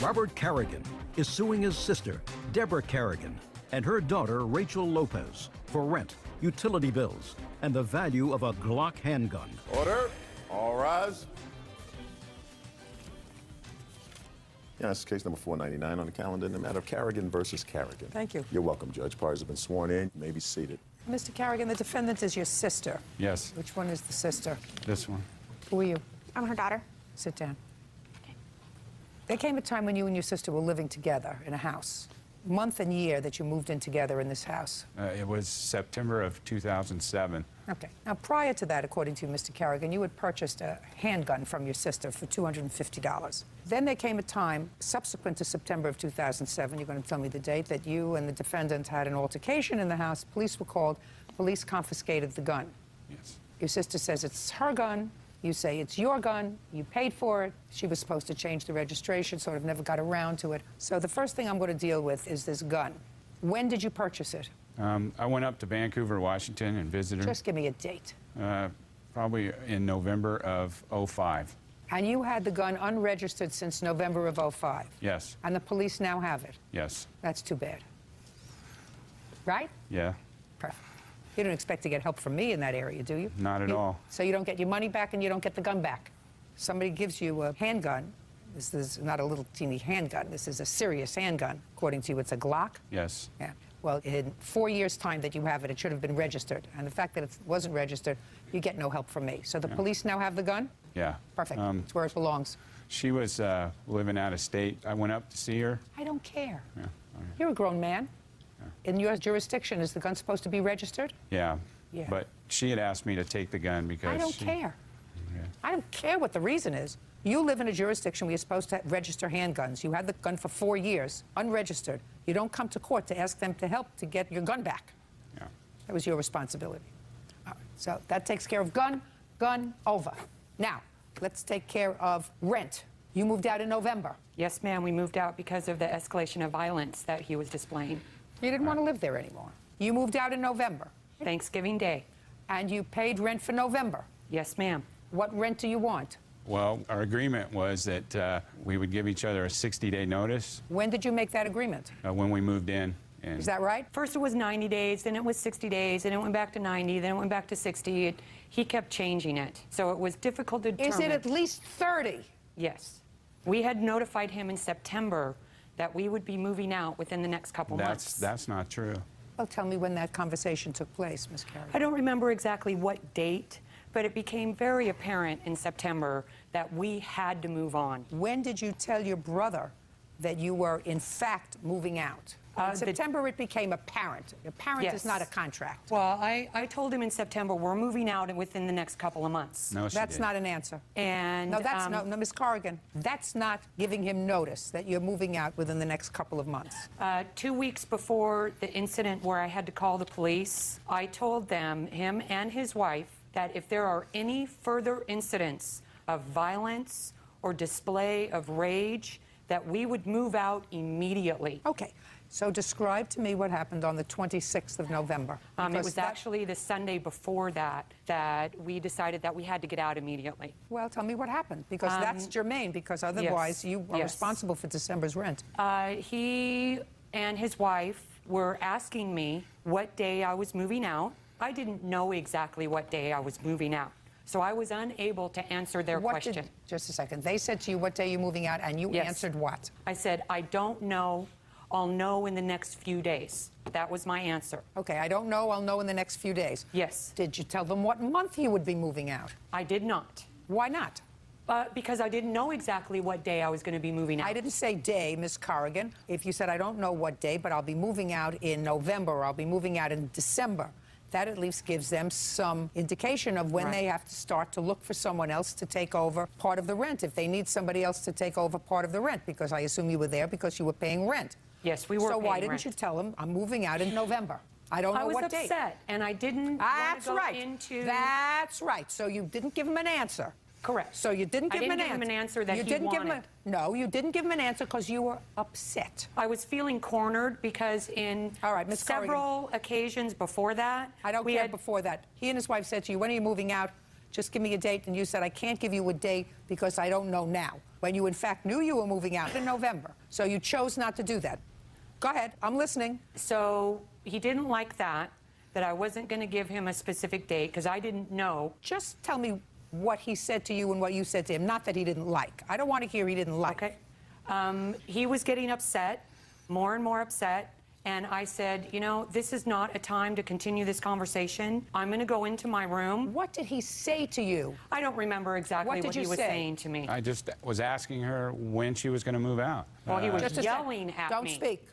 Robert Carrigan is suing his sister, Debra Carrigan, and her daughter, Rachel Lopez, for rent, utility bills, and the value of a Glock handgun. Order. All rise. Yeah, it's case number 499 on the calendar in the matter of Carrigan versus Carrigan. Thank you. You're welcome, Judge. Parties have been sworn in. You may be seated. Mr. Carrigan, the defendant is your sister. Yes. Which one is the sister? This one. Who are you? I'm her daughter. Sit down. There came a time when you and your sister were living together in a house. Month and year that you moved in together in this house. It was September of 2007. Okay. Now, prior to that, according to you, Mr. Carrigan, you had purchased a handgun from your sister for $250. Then there came a time, subsequent to September of 2007, you're going to tell me the date, that you and the defendant had an altercation in the house. Police were called. Police confiscated the gun. Yes. Your sister says it's her gun. You say it's your gun. You paid for it. She was supposed to change the registration, sort of never got around to it. So the first thing I'm going to deal with is this gun. When did you purchase it? I went up to Vancouver, Washington, and visited her. Just give me a date. Probably in November of '05. And you had the gun unregistered since November of '05? Yes. And the police now have it? Yes. That's too bad. Right? Yeah. Perfect. You don't expect to get help from me in that area, do you? Not at all. So you don't get your money back and you don't get the gun back. Somebody gives you a handgun. This is not a little teeny handgun. This is a serious handgun. According to you, it's a Glock? Yes. Yeah. Well, in 4 years' time that you have it, it should have been registered. And the fact that it wasn't registered, you get no help from me. So the police now have the gun? Yeah. Perfect. It's where it belongs. She was living out of state. I went up to see her. I don't care. Yeah. All right. You're a grown man. In your jurisdiction, is the gun supposed to be registered? Yeah. Yeah. But she had asked me to take the gun because I don't care. Yeah. I don't care what the reason is. You live in a jurisdiction where you're supposed to register handguns. You had the gun for 4 years, unregistered. You don't come to court to ask them to help to get your gun back. Yeah. That was your responsibility. All right. So that takes care of gun, over. Now, let's take care of rent. You moved out in November. Yes, ma'am. We moved out because of the escalation of violence that he was displaying. You didn't want to live there anymore. You moved out in November. Thanksgiving Day. And you paid rent for November. Yes, ma'am. What rent do you want? Well, our agreement was that we would give each other a 60-day notice. When did you make that agreement? When we moved in. And Is that right? First it was 90 days, then it was 60 days, then it went back to 90, then it went back to 60. He kept changing it. So it was difficult to determine. Is it at least 30? Yes. We had notified him in September that we would be moving out within the next couple months. That's not true. Well, tell me when that conversation took place, Ms. Carrigan. I don't remember exactly what date, but it became very apparent in September that we had to move on. When did you tell your brother that you were, in fact, moving out? In September, it became apparent. Apparent Yes. is not a contract. Well, I told him in September, we're moving out within the next couple of months. No, she That's didn't. not an answer. And No, that's no, Ms. Carrigan. That's not giving him notice that you're moving out within the next couple of months. 2 weeks before the incident where I had to call the police, I told them, him and his wife, that if there are any further incidents of violence or display of rage, that we would move out immediately. Okay. So describe to me what happened on the 26th of November. It Because was that- actually the Sunday before that we decided that we had to get out immediately. Well, tell me what happened, because that's germane, because otherwise you are yes. responsible for December's rent. He and his wife were asking me what day I was moving out. I didn't know exactly what day I was moving out, so I was unable to answer their question. Just a second. They said to you what day you're moving out, and you Yes. answered what? I said, I don't know. I'll know in the next few days. That was my answer. Okay, I don't know. I'll know in the next few days. Yes. Did you tell them what month you would be moving out? I did not. Why not? Because I didn't know exactly what day I was going to be moving out. I didn't say day, Ms. Carrigan. If you said, I don't know what day, but I'll be moving out in November, or I'll be moving out in December, that at least gives them some indication of when Right. they have to start to look for someone else to take over part of the rent, if they need somebody else to take over part of the rent, because I assume you were there because you were paying rent. Yes, we were So paying why didn't rent. you tell them, I'm moving out in November? I don't know what date. I was upset, and I didn't That's want to go right. into... That's right. So you didn't give him an answer. Correct. So you didn't give him an answer. I didn't give him an answer that you he didn't give him wanted. No, you didn't give him an answer because you were upset. I was feeling cornered because in All right, Ms. Carrigan. several occasions before that... I don't care before that. He and his wife said to you, when are you moving out? just give me a date, and you said, I can't give you a date because I don't know now, when you in fact knew you were moving out in November. So you chose not to do that. Go ahead, I'm listening. So he didn't like that I wasn't going to give him a specific date because I didn't know. Just tell me what he said to you and what you said to him, not that he didn't like. I don't want to hear he didn't like. Okay. He was getting upset, more and more upset. And I said, you know, this is not a time to continue this conversation. I'm going to go into my room. What did he say to you? I don't remember exactly what he was saying to me. I just was asking her when she was going to move out. Well, he was Just yelling at Don't me. speak.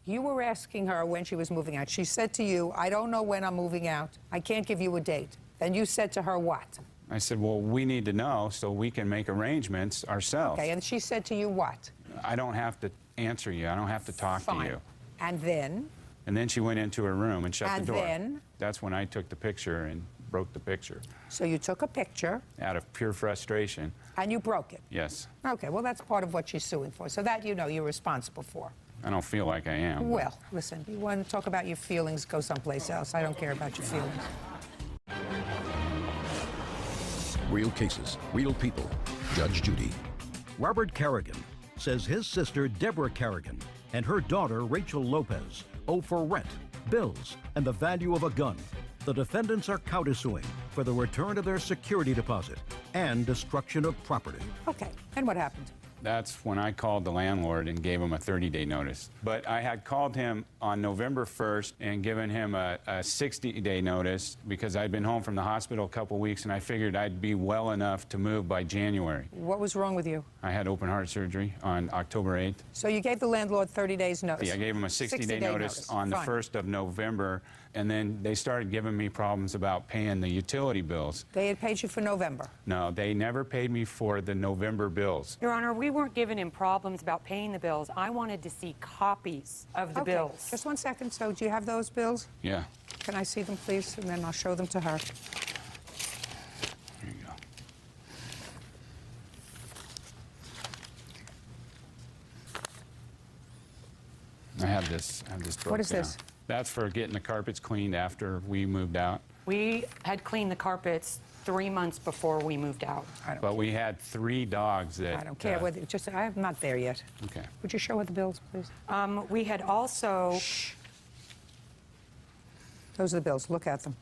You were asking her when she was moving out. She said to you, I don't know when I'm moving out. I can't give you a date. And you said to her what? I said, well, we need to know so we can make arrangements ourselves. Okay, and she said to you what? I don't have to answer you. I don't have to talk Fine. to you. And then? And then she went into her room and shut And the door. then? That's when I took the picture and broke the picture. So you took a picture. Out of pure frustration. And you broke it. Yes. Okay, well, that's part of what she's suing for. So that, you know, you're responsible for. I don't feel like I am. Well, listen, you want to talk about your feelings, go someplace else. I don't care about your feelings. Real cases, real people. Judge Judy. Robert Carrigan says his sister Debra Carrigan and her daughter Rachel Lopez owe for rent, bills, and the value of a gun. The defendants are countersuing for the return of their security deposit and destruction of property. Okay, and what happened? That's when I called the landlord and gave him a 30-day notice. But I had called him on November 1st and given him a 60-day notice because I'd been home from the hospital a couple weeks and I figured I'd be well enough to move by January. What was wrong with you? I had open heart surgery on October 8th. So you gave the landlord 30 days notice? Yeah, I gave him a 60-day notice on Fine. the 1st of November, and then they started giving me problems about paying the utility bills. They had paid you for November? No, they never paid me for the November bills. Your Honor, we weren't giving him problems about paying the bills. I wanted to see copies of the bills. Just 1 second. So do you have those bills? Yeah. Can I see them, please? And then I'll show them to her. There you go. I have this broke What is down. this? That's for getting the carpets cleaned after we moved out. We had cleaned the carpets 3 months before we moved out. But we had 3 dogs that... I don't care whether, I'm not there yet. Okay. Would you show her the bills, please? We had also... Shh. Those are the bills. Look at them.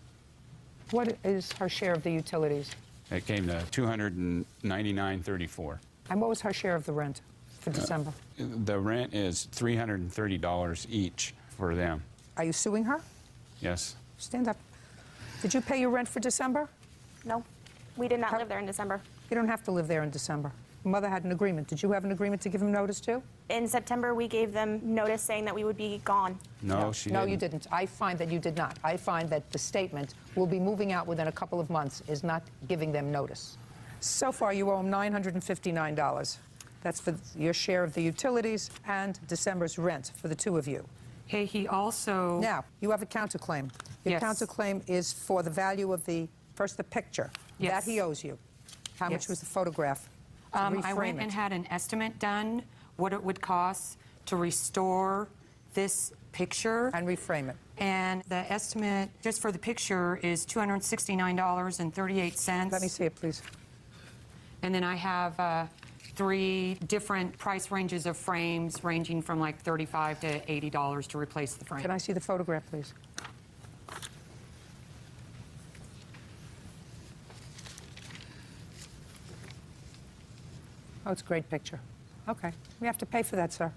What is her share of the utilities? It came to $299.34. And what was her share of the rent for December? The rent is $330 each for them. Are you suing her? Yes. Stand up. Did you pay your rent for December? No, we did not live there in December. You don't have to live there in December. Mother had an agreement. Did you have an agreement to give him notice too? In September, we gave them notice saying that we would be gone. No, she didn't. No, you didn't. I find that you did not. I find that the statement, "we'll be moving out within a couple of months," is not giving them notice. So far, you owe him $959. That's for your share of the utilities and December's rent for the two of you. Hey, he also... Now, you have a counterclaim. Your Yes. counterclaim is for the value of the picture. Yes. That he owes you. How much Yes. was the photograph? To I reframe went it. and had an estimate done, what it would cost to restore this picture. And reframe it. And the estimate just for the picture is $269.38. Let me see it, please. And then I have 3 different price ranges of frames ranging from like $35 to $80 to replace the frame. Can I see the photograph, please? Oh, it's a great picture. Okay. We have to pay for that, sir.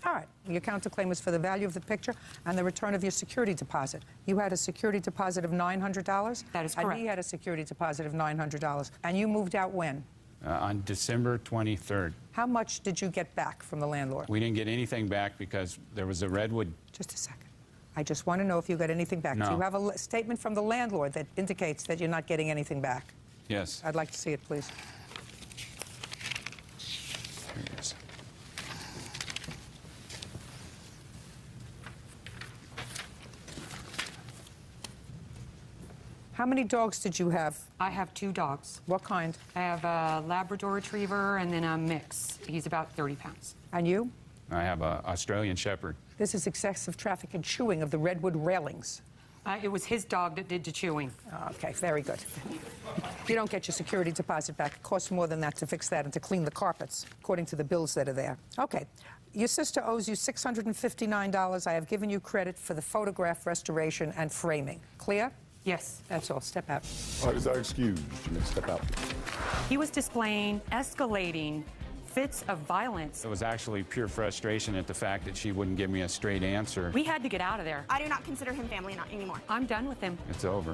All right. Your counterclaim was for the value of the picture and the return of your security deposit. You had a security deposit of $900? That is And correct. he had a security deposit of $900. And you moved out when? On December 23rd. How much did you get back from the landlord? We didn't get anything back because there was a redwood. Just a second. I just want to know if you got anything back. No. Do you have a statement from the landlord that indicates that you're not getting anything back? Yes. I'd like to see it, please. Here it is. How many dogs did you have? I have 2 dogs. What kind? I have a Labrador Retriever and then a mix. He's about 30 pounds. And you? I have an Australian Shepherd. This is excessive traffic and chewing of the redwood railings. It was his dog that did the chewing. Okay, very good. You don't get your security deposit back. It costs more than that to fix that and to clean the carpets, according to the bills that are there. Okay. Your sister owes you $659. I have given you credit for the photograph restoration and framing. Clear? Yes. That's all. Step out. All right, is that excused? You may step out. He was displaying escalating fits of violence. It was actually pure frustration at the fact that she wouldn't give me a straight answer. We had to get out of there. I do not consider him family anymore. I'm done with him. It's over.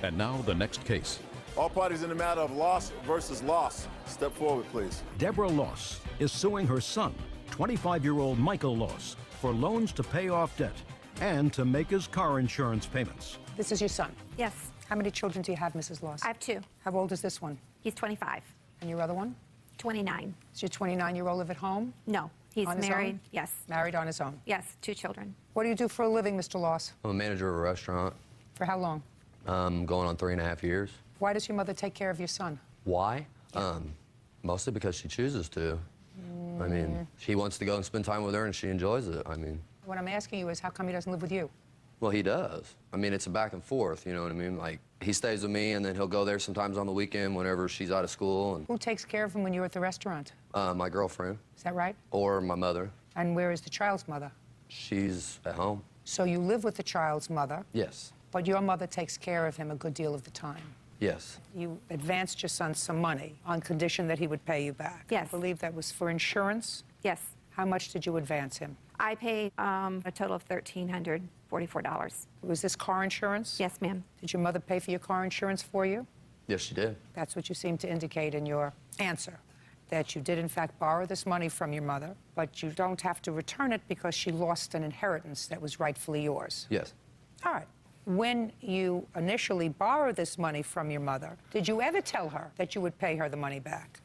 And now the next case. All parties in the matter of loss versus loss. Step forward, please. Deborah Loss is suing her son, 25-year-old Michael Loss, for loans to pay off debt and to make his car insurance payments. This is your son. Yes. How many children do you have, Mrs. Loss? I have 2. How old is this one? He's 25. And your other one? 29. Does your 29-year-old live at home? No. He's On his married. own? Yes. Married on his own. Yes. 2 children. What do you do for a living, Mr. Loss? I'm a manager of a restaurant. For how long? Going on 3.5 years. Why does your mother take care of your son? Why? Mostly because she chooses to. I mean, he wants to go and spend time with her, and she enjoys it. I mean, What I'm asking you is, how come he doesn't live with you? well, he does. I mean, it's a back and forth, you know what I mean? Like, he stays with me, and then he'll go there sometimes on the weekend whenever she's out of school. And Who takes care of him when you're at the restaurant? my girlfriend, Is that right? or my mother, And where is the child's mother? she's at home. So you live with the child's mother, Yes. but your mother takes care of him a good deal of the time. Yes. You advanced your son some money on condition that he would pay you back. Yes. I believe that was for insurance. Yes. How much did you advance him? I paid a total of $1,344. Was this car insurance? Yes, ma'am. Did your mother pay for your car insurance for you? Yes, she did. That's what you seem to indicate in your answer, that you did in fact borrow this money from your mother, but you don't have to return it because she lost an inheritance that was rightfully yours. Yes. All right. When you initially borrowed this money from your mother, did you ever tell her that you would pay her the money back?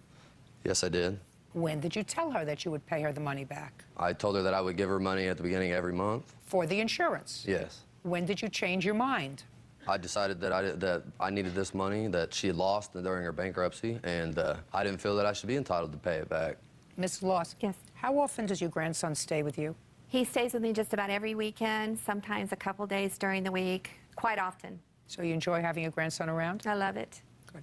Yes, I did. When did you tell her that you would pay her the money back? I told her that I would give her money at the beginning of every month. For the insurance? Yes. When did you change your mind? I decided that I needed this money that she had lost during her bankruptcy, and I didn't feel that I should be entitled to pay it back. Ms. Loss? Yes. How often does your grandson stay with you? He stays with me just about every weekend, sometimes a couple days during the week, quite often. So you enjoy having your grandson around? I love it. Good.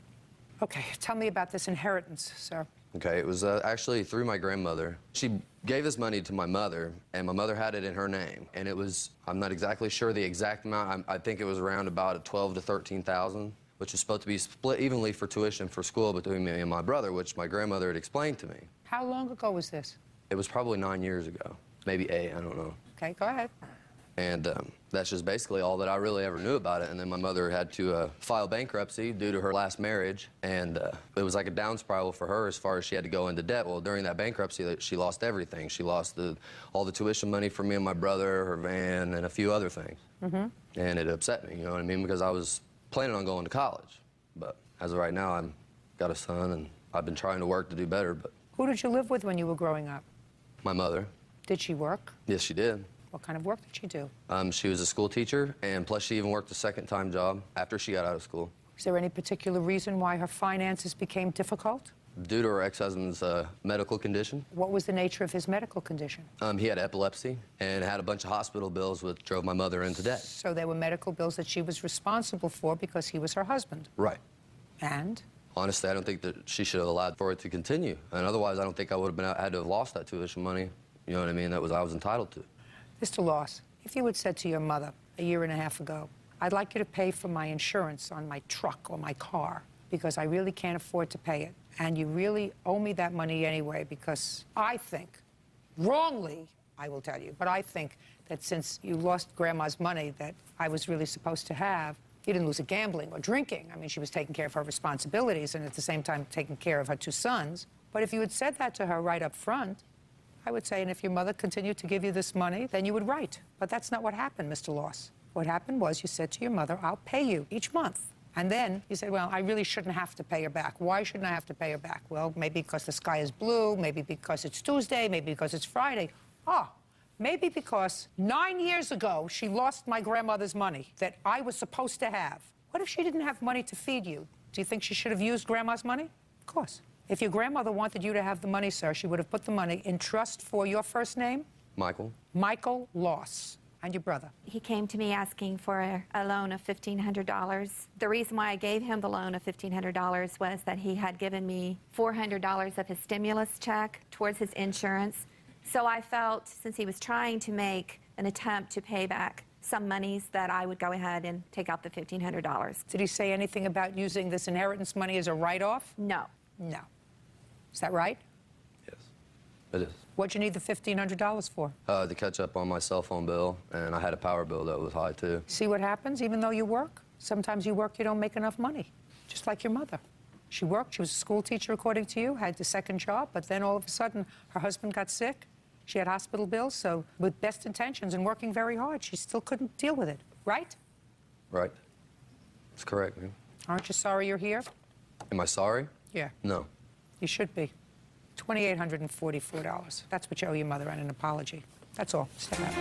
Okay, tell me about this inheritance, sir. Okay, it was actually through my grandmother. She gave this money to my mother, and my mother had it in her name. And it was, I'm not exactly sure the exact amount. I think it was around about 12 to 13,000, which was supposed to be split evenly for tuition for school between me and my brother, which my grandmother had explained to me. How long ago was this? It was probably 9 years ago, maybe 8, I don't know. Okay, go ahead. And that's just basically all that I really ever knew about it. And then my mother had to file bankruptcy due to her last marriage. And it was like a down spiral for her as far as she had to go into debt. Well, during that bankruptcy, she lost everything. She lost all the tuition money for me and my brother, her van, and a few other things. And it upset me, you know what I mean? Because I was planning on going to college. But as of right now, I've got a son, and I've been trying to work to do better. But Who did you live with when you were growing up? my mother, Did she work? yes, she did. What kind of work did she do? She was a school teacher, and plus she even worked a second-time job after she got out of school. Is there any particular reason why her finances became difficult? due to her ex-husband's medical condition. What was the nature of his medical condition? He had epilepsy and had a bunch of hospital bills, which drove my mother into debt. So there were medical bills that she was responsible for because he was her husband. Right. And? Honestly, I don't think that she should have allowed for it to continue. And otherwise, I don't think I would have had to have lost that tuition money. You know what I mean? I was entitled to. Mr. Loss, if you had said to your mother a year and a half ago, I'd like you to pay for my insurance on my truck or my car because I really can't afford to pay it, and you really owe me that money anyway because I think, wrongly, I will tell you, but I think that since you lost Grandma's money that I was really supposed to have, you didn't lose it gambling or drinking. I mean, she was taking care of her responsibilities and at the same time taking care of her 2 sons. But if you had said that to her right up front, I would say, and if your mother continued to give you this money, then you would write. But that's not what happened, Mr. Loss. What happened was you said to your mother, I'll pay you each month. And then you said, well, I really shouldn't have to pay her back. Why shouldn't I have to pay her back? Well, maybe because the sky is blue, maybe because it's Tuesday, maybe because it's Friday. Maybe because 9 years ago, she lost my grandmother's money that I was supposed to have. What if she didn't have money to feed you? Do you think she should have used Grandma's money? Of course. If your grandmother wanted you to have the money, sir, she would have put the money in trust for your first name? Michael. Michael Loss. And your brother? He came to me asking for a loan of $1,500. The reason why I gave him the loan of $1,500 was that he had given me $400 of his stimulus check towards his insurance. So I felt, since he was trying to make an attempt to pay back some monies, that I would go ahead and take out the $1,500. Did he say anything about using this inheritance money as a write-off? No. No. Is that right? Yes, it is. What'd you need the $1,500 for? To catch up on my cell phone bill, and I had a power bill that was high, too. See what happens, even though you work? Sometimes you work, you don't make enough money, just like your mother. She worked, she was a school teacher, according to you, had the second job, but then all of a sudden, her husband got sick. She had hospital bills, so with best intentions and working very hard, she still couldn't deal with it, right? Right. That's correct, man. Aren't you sorry you're here? Am I sorry? Yeah. No. You should be. $2,844. That's what you owe your mother and an apology. That's all. Step out.